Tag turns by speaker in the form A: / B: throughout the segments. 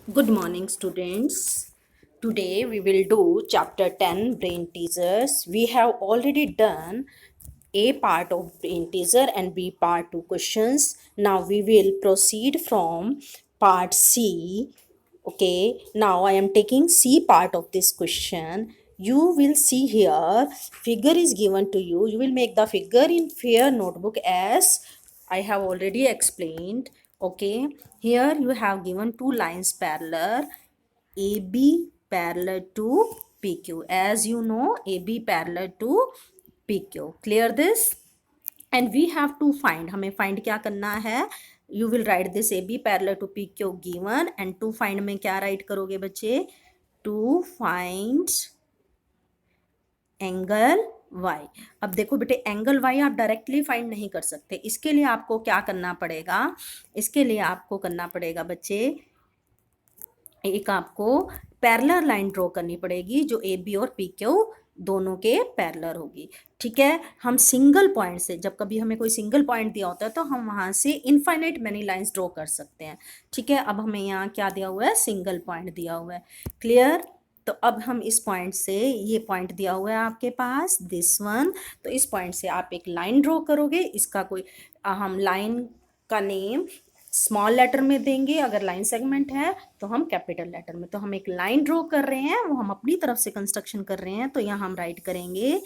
A: Good morning, students. Today we will do chapter 10 brain teasers. We have already done A part of brain teaser and B part 2 questions. Now we will proceed from part C. Okay, now I am taking C part of this question. You will see here figure is given to you. You will make the figure in fair notebook as I have already explained. Okay, here you have given two lines parallel, AB parallel to PQ. As you know, AB parallel to PQ. Clear this? And we have to find, हमें find क्या करना है? You will write this AB parallel to PQ given, and to find में क्या write करोगे बच्चे? To find angle y। अब देखो बेटे, एंगल y आप डायरेक्टली फाइंड नहीं कर सकते। इसके लिए आपको क्या करना पड़ेगा? इसके लिए आपको करना पड़ेगा बच्चे, एक आपको पैरेलल लाइन ड्रॉ करनी पड़ेगी जो ए बी और पी क्यू दोनों के पैरेलल होगी। ठीक है, हम सिंगल पॉइंट से, जब कभी हमें कोई सिंगल पॉइंट दिया होता है तो हम वहां से इनफाइनाइट मैनी लाइंस ड्रॉ कर सकते हैं। ठीक है, अब हमें यहाँ क्या दिया हुआ है? सिंगल पॉइंट दिया हुआ है। क्लियर? तो अब हम इस पॉइंट से, ये पॉइंट दिया हुआ है आपके पास, दिस वन, तो इस पॉइंट से आप एक लाइन ड्रॉ करोगे। इसका कोई हम लाइन का नेम स्मॉल लेटर में देंगे, अगर लाइन सेगमेंट है तो हम कैपिटल लेटर में। तो हम एक लाइन ड्रॉ कर रहे हैं, वो हम अपनी तरफ से कंस्ट्रक्शन कर रहे हैं, तो यहाँ हम राइट करेंगे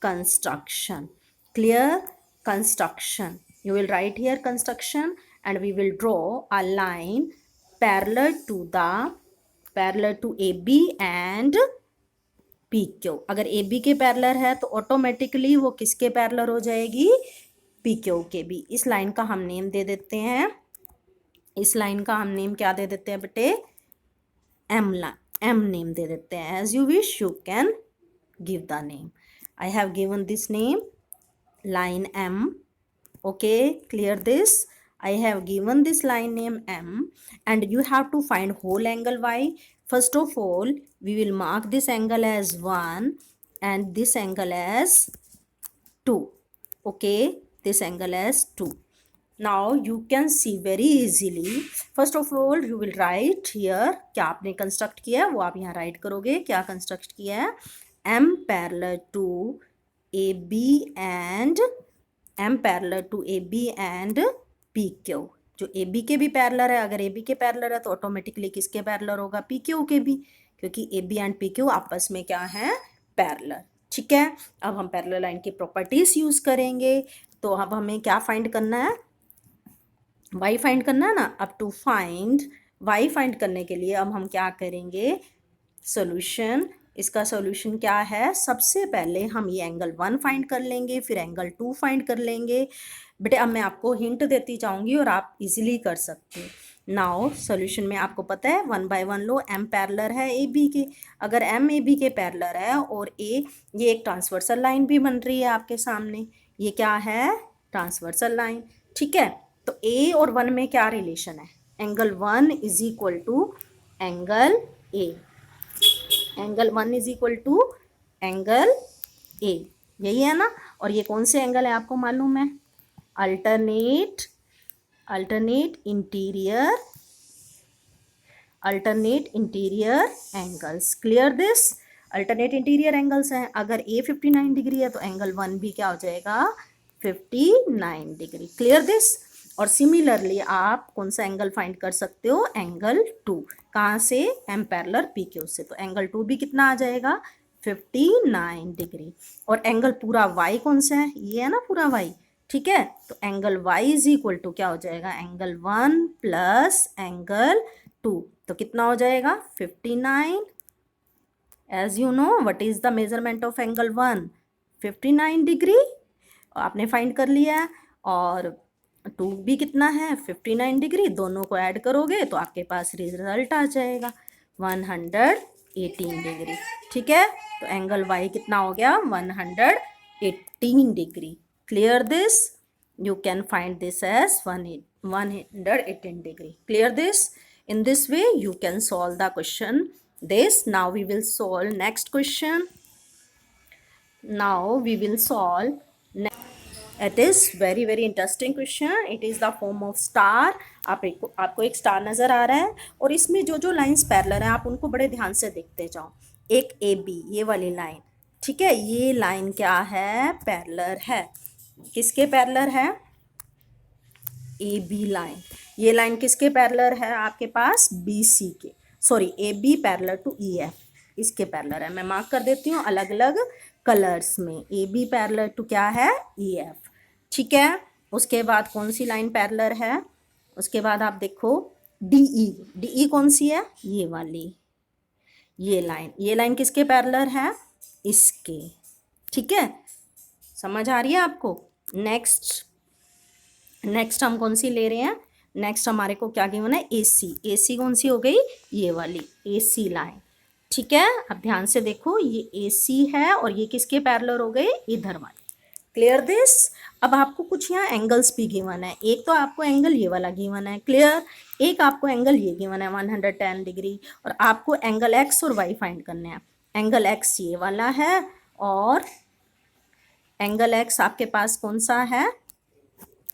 A: construction. Clear? Construction, you will write here construction and we will draw a line parallel to A B and P Q. अगर ए बी के पैरेलल है तो ऑटोमेटिकली वो किसके पैरेलल हो जाएगी? पी क्यू के भी। इस लाइन का हम नेम दे देते हैं, इस लाइन का हम नेम क्या दे देते हैं बेटे? एम नेम दे देते हैं। As you wish, you can give the name. I have given this name line M. Okay, clear this? I have given this line name M, and you have to find whole angle Y. First of all, we will mark this angle as 1 and this angle as 2. Okay, this angle as 2. Now you can see very easily. First of all, you will write here क्या आपने construct किया है वो आप यहाँ right करोगे। क्या construct किया है? M parallel to AB and M parallel to AB and PQ। जो AB के भी पैरेलल है, अगर AB के पैरेलल है तो ऑटोमेटिकली किसके पैरेलल होगा? PQ के भी, क्योंकि AB एंड PQ आपस में क्या है? पैरेलल। ठीक है, अब हम पैरेलल लाइन की प्रॉपर्टीज यूज करेंगे। तो अब हमें क्या फाइंड करना है? y फाइंड करना है ना। अब टू फाइंड y फाइंड करने के लिए अब हम क्या करेंगे? सॉल्यूशन। इसका सॉल्यूशन क्या है? सबसे पहले हम ये एंगल 1 फाइंड कर लेंगे, फिर एंगल 2 फाइंड कर लेंगे। बेटे अब मैं आपको हिंट देती जाऊंगी और आप इजीली कर सकते हैं। नाउ सॉल्यूशन में आपको पता है 1 बाय 1 लो, m पैरेलल है ए बी के। अगर m ए बी के पैरेलल है और a, ये एक ट्रांसवर्सल लाइन भी बन रही है आपके सामने, ये क्या है? Transversal line. ठीक है, तो a और 1 में क्या रिलेशन है? Angle 1 is equal to angle a। Angle 1 is equal to angle A, यही है ना। और ये कौन से एंगल है आपको मालूम है? Alternate interior angles. Clear this? Alternate interior angles हैं। अगर ए 59 डिग्री है तो एंगल 1 भी क्या हो जाएगा? 59 डिग्री। Clear this? और सिमिलरली आप कौन सा एंगल फाइंड कर सकते हो? एंगल 2। कहाँ से? एम पैरेलल पी क्यू से। तो एंगल 2 भी कितना आ जाएगा? 59 डिग्री। और एंगल पूरा y कौन सा है? ये है ना पूरा y। ठीक है, तो angle y is equal to क्या हो जाएगा? एंगल 1 प्लस एंगल 2, तो कितना हो जाएगा? 59। As you know what is the measurement of angle 1? 59 degree आपने फाइंड कर लिया है। और 2 भी कितना है? 59 डिग्री। दोनों को ऐड करोगे तो आपके पास रिजल्ट आ जाएगा 118 डिग्री। ठीक है, तो एंगल y कितना हो गया? 118 degree. Clear this? You can find this as 118 degree. Clear this? In this way you can solve the question this. Now we will solve next question. Now we will solve it is very very interesting question. It is the form of star. आपको एक star नज़र आ रहा है और इसमें जो जो लाइंस पैरेलल हैं आप उनको बड़े ध्यान से देखते जाओ. एक ए बी ये वाली लाइन, ठीक है, ये लाइन क्या है, पैरेलल है. किसके पैरेलल है, ए बी लाइन. ये लाइन किसके पैरेलल है आपके पास, बी सी के, sorry A B parallel to E F, इसके पैरेलल है. मैं मार्क कर देती हूँ अलग अलग कलर्स में. ए बी पैरेलल टू क्या है, ई एफ, ठीक है. उसके बाद कौन सी लाइन पैरेलल है, उसके बाद आप देखो डी ई. डी ई कौन सी है, ये वाली, ये लाइन किसके पैरेलल है, इसके, ठीक है. समझ आ रही है आपको. नेक्स्ट हम कौन सी ले रहे हैं, नेक्स्ट हमारे को क्या गिवन है, ए सी. ए सी कौन सी हो गई, ये वाली ए सी लाइन, ठीक है. अब ध्यान से देखो ये ए सी है और ये किसके पैरेलल हो गए, इधर वाले. Clear this. अब आपको कुछ यहाँ एंगल्स भी गिवन है. एक तो आपको एंगल ये वाला गिवन है, क्लियर. एक आपको एंगल ये गिवन है 110 डिग्री, और आपको एंगल एक्स और वाई फाइंड करने हैं. एंगल एक्स ये वाला है और एंगल एक्स आपके पास कौन सा है,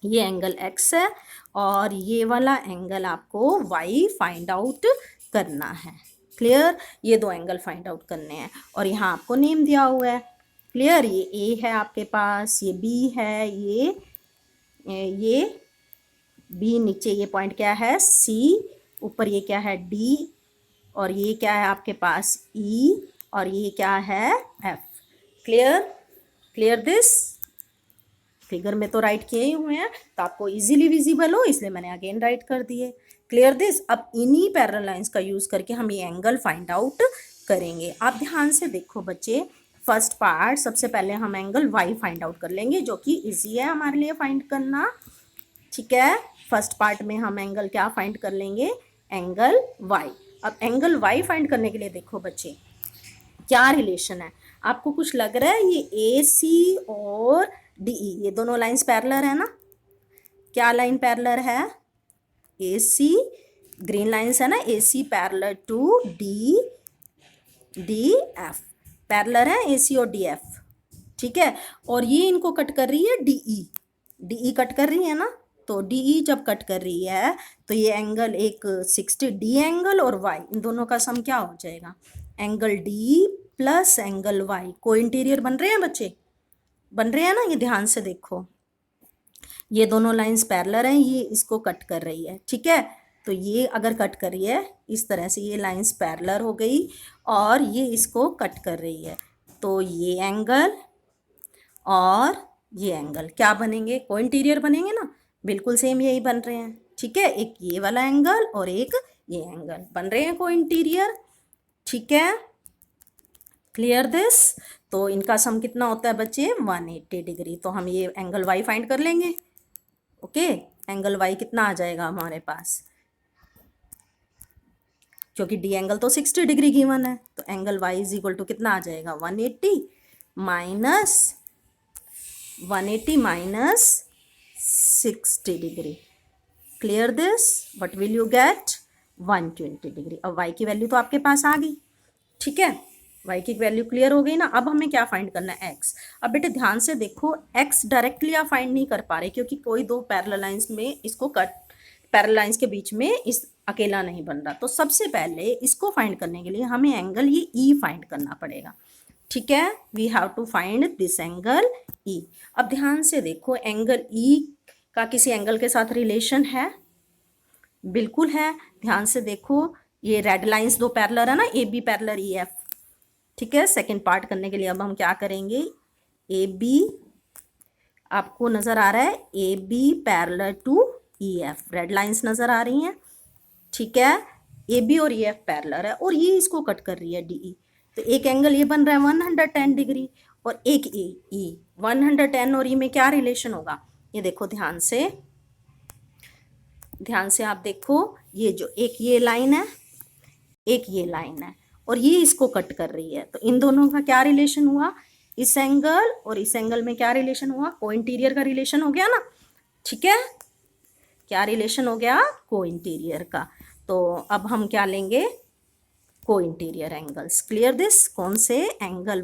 A: ये एंगल एक्स है, और ये वाला एंगल आपको वाई फाइंड आउट करना है. क्लियर. ये दो एंगल फाइंड आउट करने हैं और यहाँ आपको नेम दिया हुआ है. क्लियर. ये ए है आपके पास, ये बी है, ये बी, नीचे ये पॉइंट क्या है, सी, ऊपर ये क्या है, डी, और ये क्या है आपके पास, ई, और ये क्या है, एफ. Clear this. फिगर में तो राइट किए ही हुए हैं तो आपको इजीली विजिबल हो इसलिए मैंने अगेन राइट कर दिए. Clear this. अब इन्हीं पैरेलल लाइंस का यूज करके हम ये एंगल फाइंड आउट करेंगे. आप ध्यान से देखो बच्चे, फर्स्ट पार्ट सबसे पहले हम एंगल वाई फाइंड आउट कर लेंगे जो कि इजी है हमारे लिए फाइंड करना, ठीक है. फर्स्ट पार्ट में हम एंगल क्या फाइंड कर लेंगे, एंगल वाई. अब एंगल वाई फाइंड करने के लिए देखो बच्चे क्या रिलेशन है. आपको कुछ लग रहा है, ये ए सी और डी ई ये दोनों लाइंस पैरेलल है ना. क्या लाइन पैरेलल है, ए सी, ग्रीन लाइंस है ना, A C parallel to D F, parallel है ए सी और डी एफ, ठीक है. और ये इनको कट कर रही है डी ई कट कर रही है ना. तो डी ई जब कट कर रही है तो ये एंगल एक 60 डी एंगल और वाई, इन दोनों का सम क्या हो जाएगा, angle D plus angle Y. Co-interior बन रहे हैं बच्चे, बन रहे हैं ना. ये ध्यान से देखो, ये दोनों लाइंस पैरेलल हैं, ये इसको कट कर रही है, ठीक है. तो ये अगर कट कर रही है इस तरह से, ये लाइंस पैरेलल हो गई और ये इसको कट कर रही है, तो ये एंगल और ये एंगल क्या बनेंगे, को इंटीरियर बनेंगे ना. बिल्कुल सेम यही बन रहे हैं, ठीक है. एक ये वाला एंगल और एक ये एंगल बन रहे हैं को इंटीरियर, ठीक है. Clear this. तो इनका सम कितना होता है बच्चे, 180 डिग्री. तो हम ये एंगल वाई फाइंड कर लेंगे. ओके. एंगल वाई कितना आ जाएगा हमारे पास, क्योंकि डी एंगल तो 60 डिग्री गिवन है, तो angle Y is equal to कितना आ जाएगा, 180 minus 60 degree. Clear this. What will you get, 120 degree. अब वाई की वैल्यू तो आपके पास आ गई, ठीक है. y की वैल्यू क्लियर हो गई ना. अब हमें क्या फाइंड करना है, x. अब बेटे ध्यान से देखो, x डायरेक्टली आप फाइंड नहीं कर पा रहे क्योंकि कोई दो पैरेलल लाइंस में इसको कट, पैरेलल लाइंस के बीच में इस अकेला नहीं बन रहा. तो सबसे पहले इसको फाइंड करने के लिए हमें एंगल ये ई फाइंड करना पड़ेगा, ठीक है. We have to find this angle E. अब ध्यान से देखो, एंगल ई का किसी एंगल के साथ रिलेशन है, बिल्कुल है. ध्यान से देखो, ये रेड लाइंस दो पैरेलल है ना, A B parallel E F, ठीक है. सेकेंड पार्ट करने के लिए अब हम क्या करेंगे, ए बी आपको नज़र आ रहा है, A B parallel to E F, red lines नज़र आ रही हैं, ठीक है. ए बी और ई एफ पैरेलल है और ये इसको कट कर रही है डी ई. तो एक एंगल ये बन रहा है 110 डिग्री और एक ई 110 और ई में क्या रिलेशन होगा, ये देखो ध्यान से आप देखो, ये जो एक ये लाइन है, एक ये लाइन है और ये इसको कट कर रही है. तो इन दोनों का क्या रिलेशन हुआ, इस एंगल और इस एंगल में क्या रिलेशन हुआ, को इंटीरियर का रिलेशन हो गया ना, ठीक है. क्या रिलेशन हो गया, को इंटीरियर का. तो अब हम क्या लेंगे, को इंटीरियर एंगल्स। Clear this? कौन से? Angle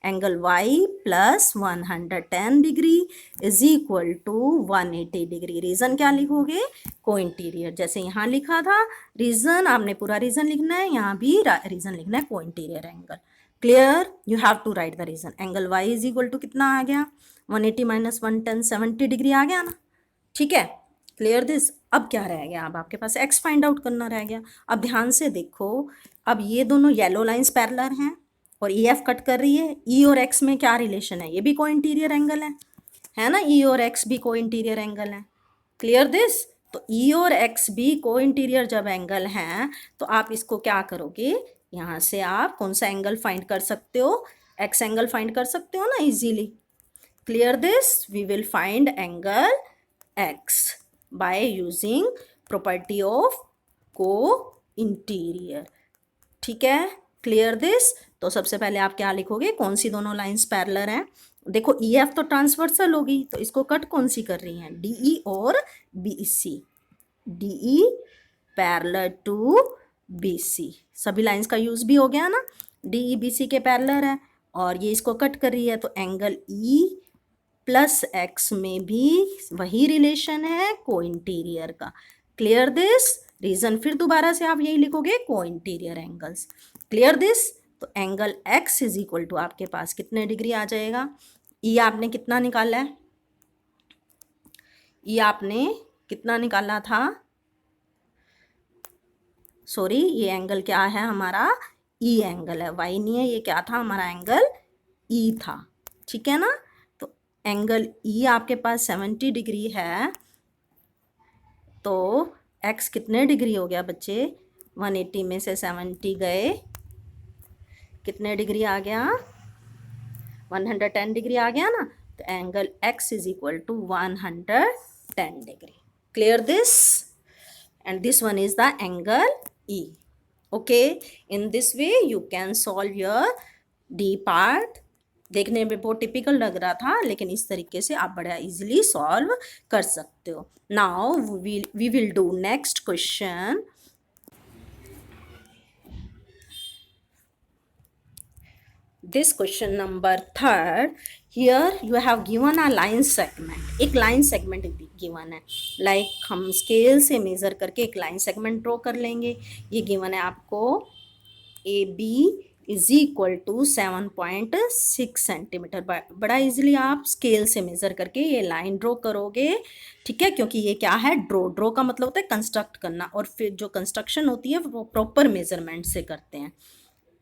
A: angle y plus 110 degree is equal to 180 degree. Reason क्या लिखोगे? को इंटीरियर। जैसे यहाँ लिखा था रीजन, आपने पूरा रीजन लिखना है, यहाँ भी रीजन लिखना है co-interior angle. Clear? You have to write the reason. Angle y is equal to कितना आ गया? 180 माइनस 110, 70 डिग्री आ गया ना। ठीक है, क्लियर दिस? अब क्या रह गया? अब आपके पास x फाइंड आउट करना रह गया। अब ध्यान से देखो, अब ये दोनों येलो लाइंस पैरेलल हैं और EF कट कर रही है। E और x में क्या रिलेशन है? ये भी को इंटीरियर एंगल है ना? E और x भी को इंटीरियर एंगल है। Clear this? तो E और x भी को इंटीरियर जब एंगल हैं तो आप इसको क्या करोगे? यहाँ से आप कौन सा एंगल फाइंड कर सकते हो? x एंगल फाइंड कर सकते हो ना easily. Clear this? We will find angle x by using property of co-interior। ठीक है, क्लियर दिस? तो सबसे पहले आप क्या लिखोगे? कौन सी दोनों लाइंस पैरेलल हैं? देखो EF तो ट्रांसवर्सल होगी, तो इसको कट कौन सी कर रही हैं? DE और BC। DE parallel to BC, सभी लाइंस का यूज भी हो गया ना। DE BC के पैरेलल है और ये इसको कट कर रही है, तो एंगल E प्लस x में भी वही रिलेशन है को इंटीरियर का। Clear this? रीजन फिर दोबारा से आप यही लिखोगे, co-interior angles. Clear this? तो angle x is equal to आपके पास कितने डिग्री आ जाएगा? E आपने कितना निकाला है? E आपने कितना निकाला था? सॉरी, ये एंगल क्या है हमारा? E एंगल है, y नहीं है। ये क्या था हमारा? एंगल E था। ठीक है ना? एंगल E आपके पास 70 डिग्री है, तो x कितने डिग्री हो गया बच्चे? 180 में से 70 गए, कितने डिग्री आ गया? 110 डिग्री आ गया ना। तो angle x is equal to 110 degree. Clear this? And this one is the angle E। Okay, in this way you can solve your D part. देखने में बहुत टिपिकल लग रहा था, लेकिन इस तरीके से आप बड़ा इजीली सॉल्व कर सकते हो। Now we will do next question. This question number 3rd। Here you have given a line segment. एक लाइन सेगमेंट गिवन है, लाइक हम स्केल से मेजर करके एक लाइन सेगमेंट ड्रॉ कर लेंगे। ये गिवन है आपको AB is equal to 7.6 centimetre. बड़ा इजीली आप स्केल से मेज़र करके ये लाइन ड्रॉ करोगे। ठीक है, क्योंकि ये क्या है? ड्रॉ का मतलब होता है कंस्ट्रक्ट करना, और फिर जो कंस्ट्रक्शन होती है वो प्रॉपर मेजरमेंट से करते हैं।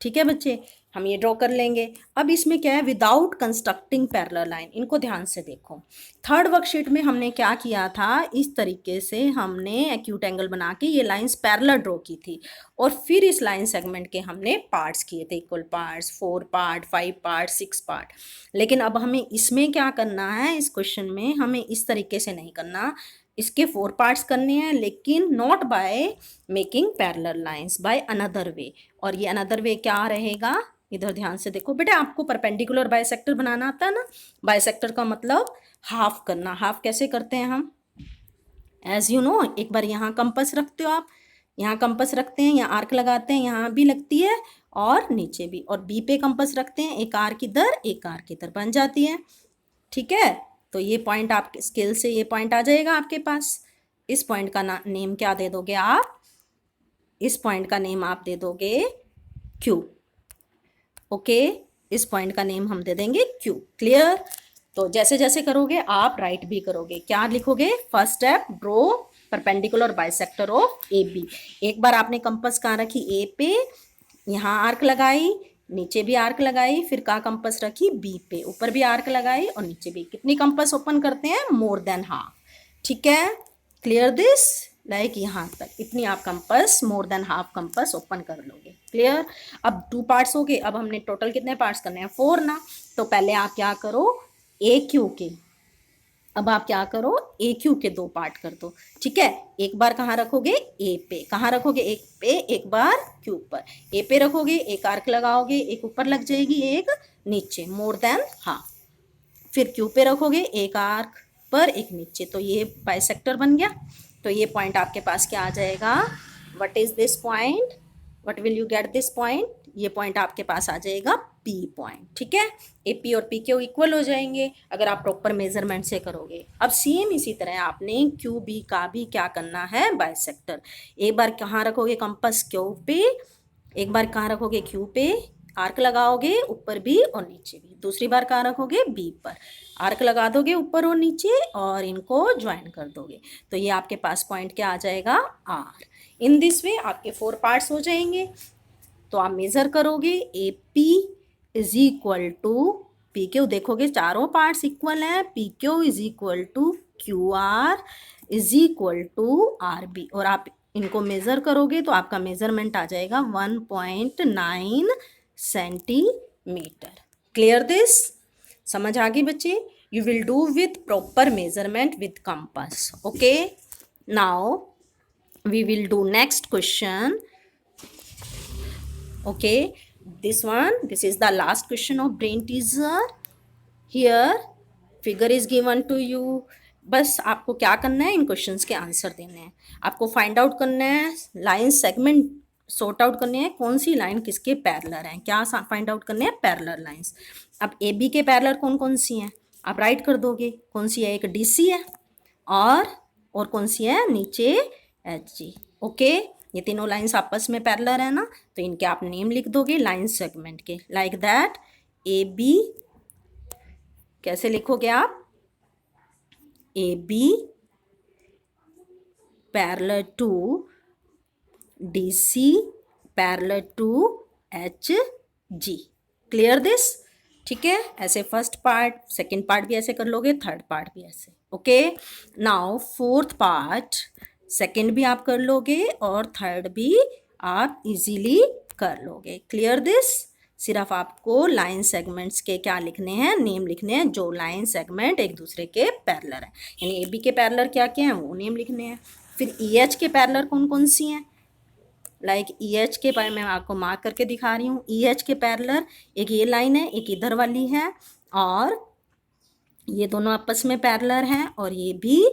A: ठीक है बच्चे, हम ये ड्रॉ कर लेंगे। अब इसमें क्या है? Without constructing parallel line. इनको ध्यान से देखो। 3rd वर्कशीट में हमने क्या किया था? इस तरीके से हमने एक्यूट एंगल बना के ये लाइंस पैरेलल ड्रॉ की थी, और फिर इस लाइन सेगमेंट के हमने पार्ट्स किए थे, equal parts, 4 part, 5 part, 6 part. लेकिन अब हमें इसमें क्या करना है? इस क्वेश्चन में हमें इस तरीके से नहीं करना। इसके 4 पार्ट्स करने हैं, लेकिन not by making parallel lines, by another way. और ये अनदर वे क्या रहेगा? इधर ध्यान से देखो बेटा, आपको परपेंडिकुलर बाइसेक्टर बनाना आता है ना। बाइसेक्टर का मतलब हाफ करना। हाफ कैसे करते हैं हम? एज यू नो, एक बार यहाँ कंपस रखते हो आप, यहाँ कंपस रखते हैं, यहाँ आर्क लगाते हैं, यहाँ भी लगती है और नीचे भी, और बी पे कंपस रखते हैं, एक आर्क इधर एक आर्क इधर, बन जाती है। ठीक है, तो ये पॉइंट आप स्केल से ये पॉइंट आ जाएगा आपके पास। इस पॉइंट का नेम क्या दे दोगे आप? इस पॉइंट का नेम आप दे दोगे Q। ओके, इस पॉइंट का नेम हम दे देंगे Q। क्लियर? तो जैसे जैसे करोगे आप राइट भी करोगे। क्या लिखोगे? First step, draw perpendicular bisector of AB। एक बार आपने कंपास कहाँ रखी? A पे, यहाँ आर्क लगाई, नीचे भी आर्क लगाई, फिर कहाँ कंपास रखी? B पे, ऊपर भी आर्क लगाई और नीचे भी। कितनी कंपास ओपन करते हैं? More than half. ठीक है, क्लियर दिस? लाइक यहाँ तक इतनी आप compass, more than half compass open कर लोगे। क्लियर? अब 2 पार्ट्स हो गए। अब हमने टोटल कितने पार्ट्स करने हैं? 4 ना। तो पहले आप क्या करो? AQ के, अब आप क्या करो? AQ के 2 पार्ट कर दो। ठीक है, एक बार कहाँ रखोगे? A पे। कहाँ रखोगे? एक पे, एक बार Q पर। A पे रखोगे, एक आर्क लगाओगे, एक ऊपर लग जाएगी, एक नीचे, मोर देन हाफ। फिर Q पे रखोगे, एक आर्क पर, एक नीचे, तो ये बाइसेक्टर बन गया। तो ये पॉइंट आपके पास क्या आ जाएगा? What is this point? What will you get this point, ये पॉइंट आपके पास आ जाएगा P पॉइंट, ठीक है। AP और PQ इक्वल हो जाएंगे अगर आप प्रॉपर मेजरमेंट से करोगे। अब सेम इसी तरह आपने QB का भी क्या करना है, बाइसेक्टर। एक बार कहाँ रखोगे कंपास, Q पे, एक बार कहाँ रखोगे Q पे, आर्क लगाओगे ऊपर भी और नीचे भी, दूसरी बार कहाँ रखोगे B पर, आर्क लगा दोगे ऊपर और नीचे और इनको ज्वाइन कर दोगे, तो ये आपके पास पॉइंट क्या आ जाएगा, R। इन दिस वे आपके 4 पार्ट्स हो जाएंगे। तो आप मेज़र करोगे AP is equal to PQ, देखोगे चारों पार्ट्स इक्वल हैं, PQ is equal to QR is equal to RB, और आप इनको मेज़र करोगे तो आपका मेज़रमेंट आ जाएगा 1.9 सेंटीमीटर। क्लियर दिस, समझ आ गई बच्चे। You will do with proper measurement with compass. Okay, now we will do next question. Okay, this is the last question of brain teaser. Here figure is given to you. बस आपको क्या करना है, इन questions के answer देने हैं। आपको find out करना है, लाइन सेगमेंट सॉर्ट आउट करने हैं, कौन सी लाइन किसके पैरेलल हैं, क्या फाइंड आउट करने हैं, पैरेलल लाइंस। अब AB के पैरेलल कौन कौन सी हैं, आप राइट कर दोगे, कौन सी है, एक DC है और कौन सी है नीचे HG। ओके, ये तीनों लाइंस आपस में पैरेलल है ना, तो इनके आप नेम लिख दोगे लाइन सेगमेंट के, लाइक दैट AB, कैसे लिखोगे आप, AB parallel to DC parallel to HG। Clear this, ठीक है। ऐसे फर्स्ट पार्ट, सेकेंड पार्ट भी ऐसे कर लोगे, थर्ड पार्ट भी ऐसे। Okay, now fourth part, second भी आप कर लोगे और थर्ड भी आप इजीली कर लोगे। क्लियर दिस, सिर्फ आपको लाइन सेगमेंट्स के क्या लिखने हैं, नेम लिखने हैं, जो लाइन सेगमेंट एक दूसरे के पैरेलल हैं, यानी AB के पैरेलल क्या क्या हैं वो नेम लिखने हैं। फिर EH के पैरेलल कौन कौन सी हैं, लाइक EH के बारे में मैं आपको मार्क करके दिखा रही हूँ। EH के पैरेलल एक ये लाइन है, एक इधर वाली है, और ये दोनों आपस में पैरेलल हैं, और ये भी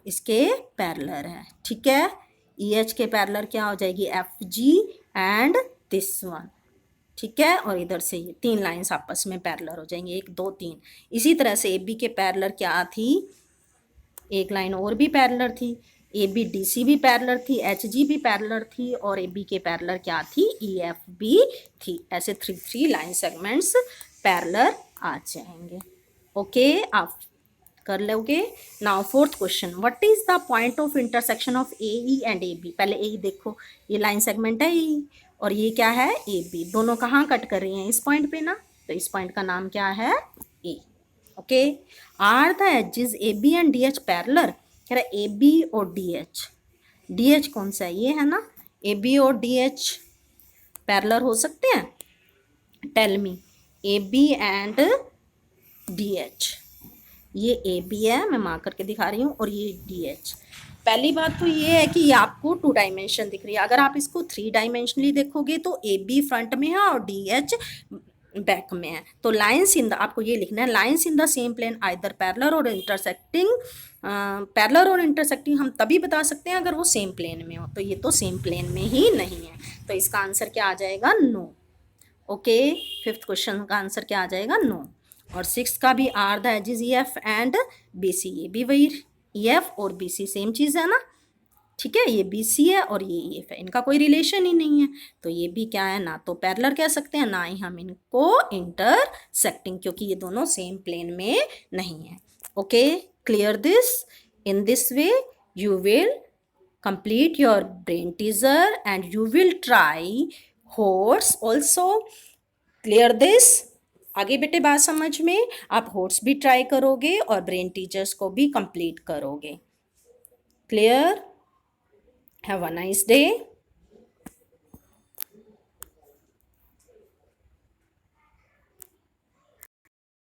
A: इसके पैरेलल है, ठीक है। EH के पैरेलल क्या हो जाएगी, FG एंड दिस वन, ठीक है। और इधर से ये तीन लाइंस आपस में पैरेलल हो जाएंगी, 1 2 3। इसी तरह से AB के पैरेलल क्या थी, एक लाइन और भी पैरेलल थी, AB DC भी पैरेलल थी, HG भी पैरेलल थी, और AB के पैरेलल क्या थी, EF भी थी। ऐसे 3 लाइन सेगमेंट्स पैरेलल आ जाएंगे। ओके, आप कर लोगे। Now fourth question, what is the point of intersection of AE and AB। पहले AE देखो, ये लाइन सेगमेंट है AE, और ये क्या है, AB। दोनों कहाँ कट कर रही हैं, इस पॉइंट पे ना, तो इस पॉइंट का नाम क्या है, A। Okay, are the edges AB and DH parallel, कह रहा है AB और DH कौन सा है, ये है ना, AB और DH पैरेलल हो सकते हैं, tell me, AB and DH। ये AB है, मैं मार्क करके दिखा रही हूँ, और ये DH। पहली बात तो ये है कि ये आपको 2 डायमेंशन दिख रही है, अगर आप इसको 3 डायमेंशनली देखोगे तो AB फ्रंट में है और DH बैक में है। तो लाइंस इन द, आपको ये लिखना है, lines in the same plane either parallel और इंटरसेक्टिंग। पैरेलल और इंटरसेक्टिंग हम तभी बता सकते हैं अगर वो सेम प्लेन में हो, तो ये तो सेम प्लेन में ही नहीं है, तो इसका आंसर क्या आ जाएगा, नो। ओके, फिफ्थ क्वेश्चन का आंसर क्या आ जाएगा, नो। और सिक्स का भी, are the edges EF and BC, ये भी वही, EF और BC सेम चीज़ है ना, ठीक है। ये BC है और ये EF है, इनका कोई रिलेशन ही नहीं है, तो ये भी क्या है, ना तो पैरेलल कह सकते हैं, ना ही हम इनको इंटरसेक्टिंग, क्योंकि ये दोनों सेम प्लेन में नहीं है। Okay, clear this, in this way you will complete your brain teaser and you will try horse also। clear this, आगे बेटे बात समझ में, आप horse भी ट्राई करोगे और brain teasers को भी कंप्लीट करोगे। clear, have a nice day।